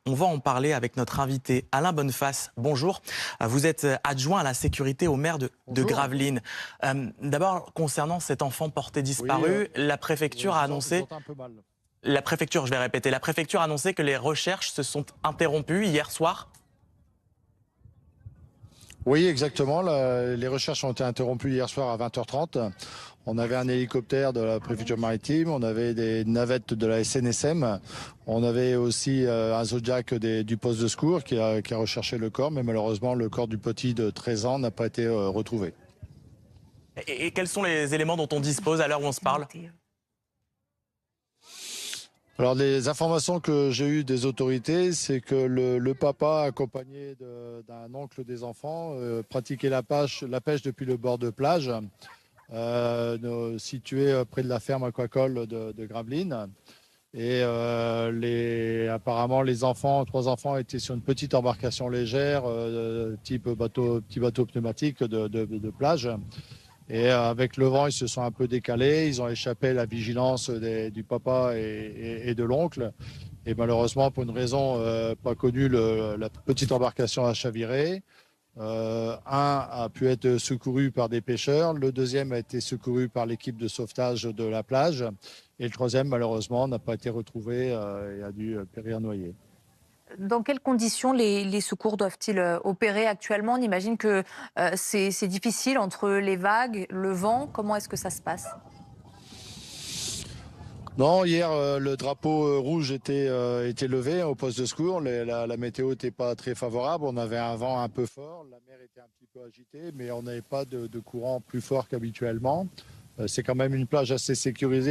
On va en parler avec notre invité Alain Bonneface. Bonjour, vous êtes adjoint à la sécurité au maire de Gravelines. D'abord, concernant cet enfant porté disparu, la préfecture a annoncé... La préfecture, je vais répéter, la préfecture a annoncé que les recherches se sont interrompues hier soir. Oui, exactement. Les recherches ont été interrompues hier soir à 20h30. On avait un hélicoptère de la préfecture maritime, on avait des navettes de la SNSM, on avait aussi un Zodiac du poste de secours qui a recherché le corps, mais malheureusement le corps du petit de 13 ans n'a pas été retrouvé. Et quels sont les éléments dont on dispose à l'heure où on se parle ? Alors les informations que j'ai eues des autorités, c'est que le papa, accompagné d'un oncle des enfants, pratiquait la pêche depuis le bord de plage, situé près de la ferme aquacole de Gravelines. Et apparemment, trois enfants étaient sur une petite embarcation légère, type petit bateau pneumatique de plage. Et avec le vent, ils se sont un peu décalés. Ils ont échappé à la vigilance du papa et de l'oncle. Et malheureusement, pour une raison pas connue, la petite embarcation a chaviré. Un a pu être secouru par des pêcheurs. Le deuxième a été secouru par l'équipe de sauvetage de la plage. Et le troisième, malheureusement, n'a pas été retrouvé et a dû périr noyé. Dans quelles conditions les secours doivent-ils opérer actuellement? On imagine que c'est difficile entre les vagues, le vent. Comment est-ce que ça se passe? Non, hier, le drapeau rouge était levé au poste de secours. La météo n'était pas très favorable. On avait un vent un peu fort. La mer était un petit peu agitée, mais on n'avait pas de courant plus fort qu'habituellement. C'est quand même une plage assez sécurisée.